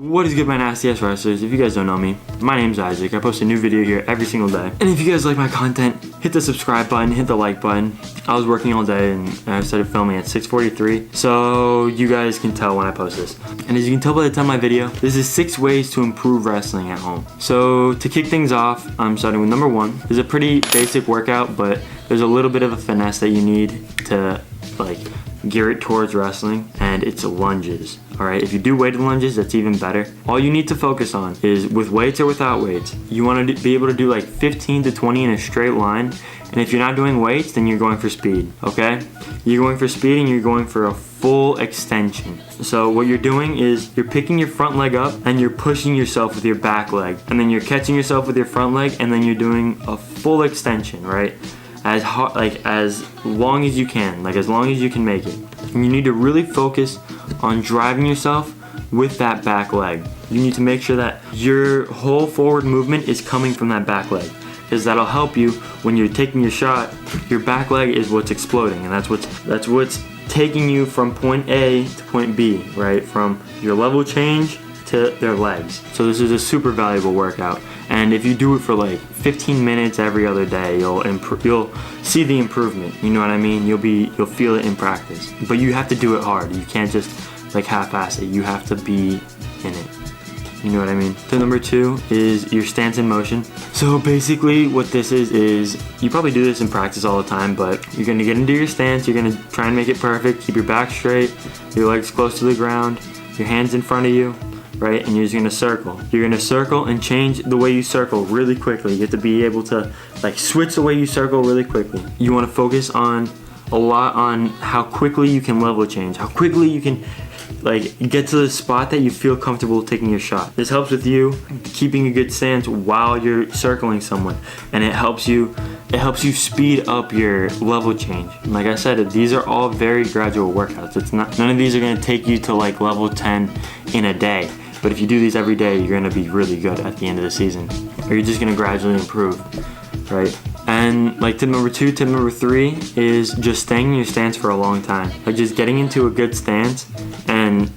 What is good, my nasty ass wrestlers? If you guys don't know me, my name's Isaac. I post a new video here every single day. And if you guys like my content, hit the subscribe button, hit the like button. I was working all day and I started filming at 6:43, so you guys can tell when I post this. And as you can tell by the time of my video, this is 6 ways to improve wrestling at home. So to kick things off, I'm starting with number 1. This is a pretty basic workout, but there's a little bit of a finesse that you need to gear it towards wrestling, and it's lunges. Alright, if you do weighted lunges, that's even better. All you need to focus on is with weights or without weights. You want to be able to do like 15 to 20 in a straight line, and if you're not doing weights, then you're going for speed, okay? You're going for speed and you're going for a full extension. So what you're doing is you're picking your front leg up and you're pushing yourself with your back leg, and then you're catching yourself with your front leg, and then you're doing a full extension, right? As long as you can, as long as you can make it. And you need to really focus on driving yourself with that back leg. You need to make sure that your whole forward movement is coming from that back leg, because that'll help you when you're taking your shot. Your back leg is what's exploding, and that's what's taking you from point A to point B, right? From your level change to their legs. So this is a super valuable workout, and if you do it for like 15 minutes every other day, you'll see the improvement. You know what I mean? You'll feel it in practice. But you have to do it hard. You can't just half-ass it. You have to be in it. You know what I mean? So number 2 is your stance in motion. So basically what this is you probably do this in practice all the time, but you're gonna get into your stance, you're gonna try and make it perfect, keep your back straight, your legs close to the ground, your hands in front of you, right? And you're just gonna circle. You're gonna circle and change the way you circle really quickly. You have to be able to switch the way you circle really quickly. You wanna focus a lot on how quickly you can level change, how quickly you can get to the spot that you feel comfortable taking your shot. This helps with you keeping a good stance while you're circling someone, and it helps you speed up your level change. And like I said, these are all very gradual workouts. None of these are gonna take you to level 10 in a day. But if you do these every day, you're gonna be really good at the end of the season, or you're just gonna gradually improve, right? And tip number 2, tip number 3 is just staying in your stance for a long time. Just getting into a good stance and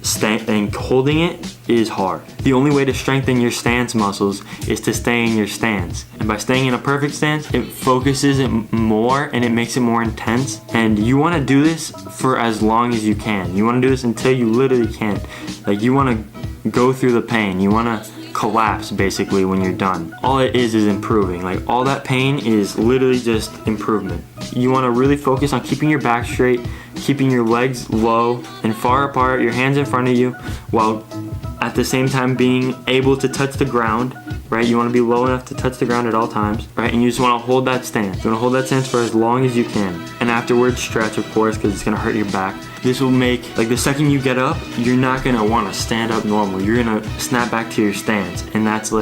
holding it is hard. The only way to strengthen your stance muscles is to stay in your stance. And by staying in a perfect stance, it focuses it more and it makes it more intense. And you want to do this for as long as you can. You want to do this until you literally can't. You want to go through the pain. You want to collapse basically when you're done. All it is improving. All that pain is literally just improvement. You want to really focus on keeping your back straight, keeping your legs low and far apart, your hands in front of you, while at the same time being able to touch the ground, right? You want to be low enough to touch the ground at all times, right? And you just want to hold that stance. You want to hold that stance for as long as you can. And afterwards, stretch, of course, because it's going to hurt your back. This will make, the second you get up, you're not going to want to stand up normal. You're going to snap back to your stance. And that's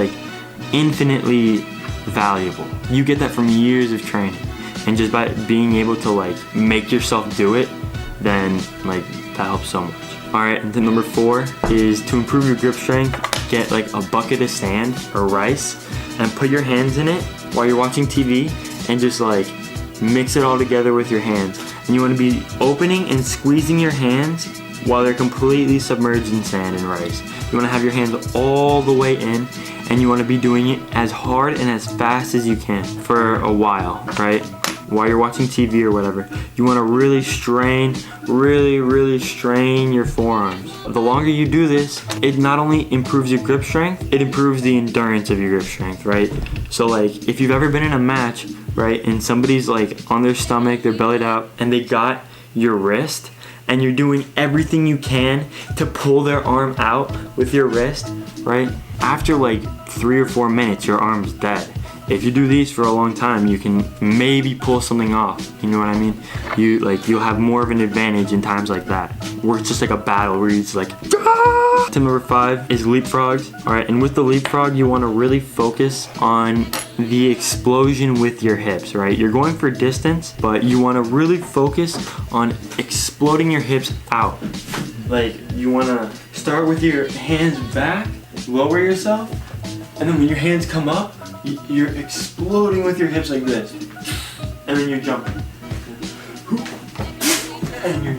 infinitely valuable. You get that from years of training. And just by being able to make yourself do it, then that helps so much. Alright, and then number 4 is to improve your grip strength. Get a bucket of sand or rice and put your hands in it while you're watching TV, and just mix it all together with your hands. And you want to be opening and squeezing your hands while they're completely submerged in sand and rice. You want to have your hands all the way in, and you want to be doing it as hard and as fast as you can for a while, right? While you're watching TV or whatever. You want to really strain your forearms. The longer you do this, it not only improves your grip strength, it improves the endurance of your grip strength, right? So if you've ever been in a match, right, and somebody's on their stomach, they're bellied out, and they got your wrist, and you're doing everything you can to pull their arm out with your wrist, right? After 3 or 4 minutes, your arm's dead. If you do these for a long time, you can maybe pull something off. You know what I mean? You'll have more of an advantage in times like that, where it's just a battle where you're just ah! Tip number 5 is leapfrogs. All right, and with the leapfrog, you want to really focus on the explosion with your hips, right? You're going for distance, but you want to really focus on exploding your hips out. You want to start with your hands back, lower yourself, and then when your hands come up, you're exploding with your hips like this, and then you're jumping, and you're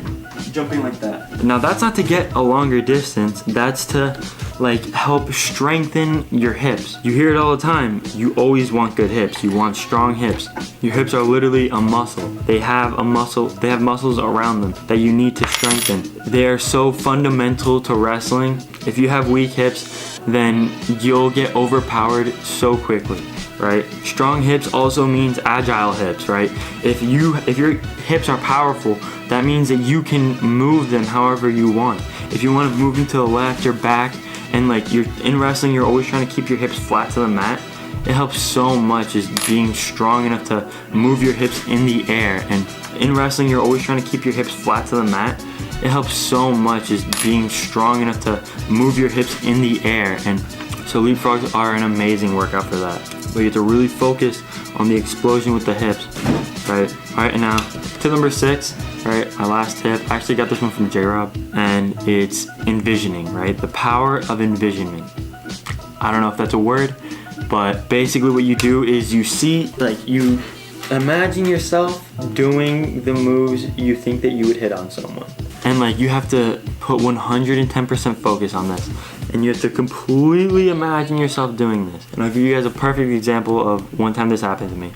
jumping like that. Now that's not to get a longer distance, that's to like help strengthen your hips. You hear it all the time. You always want good hips. You want strong hips. Your hips are literally a muscle. They have muscles around them that you need to strengthen. They are so fundamental to wrestling. If you have weak hips, then you'll get overpowered so quickly, right? Strong hips also means agile hips, right? If your hips are powerful, that means that you can move them however you want. If you want to move them to the left or back, and like you're in wrestling, you're always trying to keep your hips flat to the mat. It helps so much is being strong enough to move your hips in the air. And in wrestling, you're always trying to keep your hips flat to the mat. It helps so much is being strong enough to move your hips in the air. And so leapfrogs are an amazing workout for that. But you have to really focus on the explosion with the hips, right? All right, and now tip number 6, right? My last tip. I actually got this one from J-Rob, and it's envisioning, right? The power of envisionment. I don't know if that's a word, but basically what you do is you see, like you imagine yourself doing the moves you think that you would hit on someone. And like you have to put 110% focus on this. And you have to completely imagine yourself doing this. And I'll give you guys a perfect example of one time this happened to me.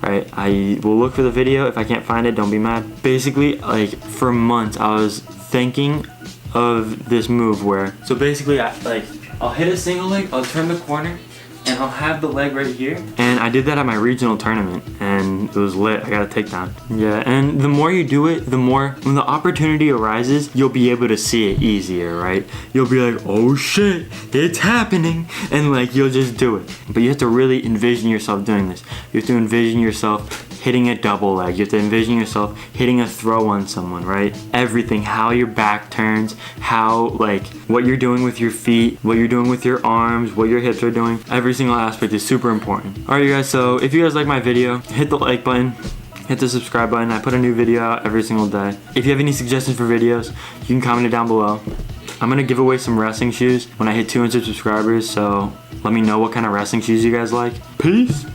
Right? I will look for the video. If I can't find it, don't be mad. Basically, like for months, I was thinking of this move where, so basically I'll hit a single leg, I'll turn the corner, and I'll have the leg right here. And I did that at my regional tournament, and it was lit. I got a takedown. Yeah, and the more you do it, the more, when the opportunity arises, you'll be able to see it easier, right? You'll be like, oh shit, it's happening. And like, you'll just do it. But you have to really envision yourself doing this. You have to envision yourself hitting a double leg. You have to envision yourself hitting a throw on someone, right? Everything, how your back turns, how like what you're doing with your feet, what you're doing with your arms, what your hips are doing. Every single aspect is super important. All right, you guys, so if you guys like my video, hit the like button, hit the subscribe button. I put a new video out every single day. If you have any suggestions for videos, you can comment it down below. I'm gonna give away some wrestling shoes when I hit 200 subscribers, so let me know what kind of wrestling shoes you guys like. Peace.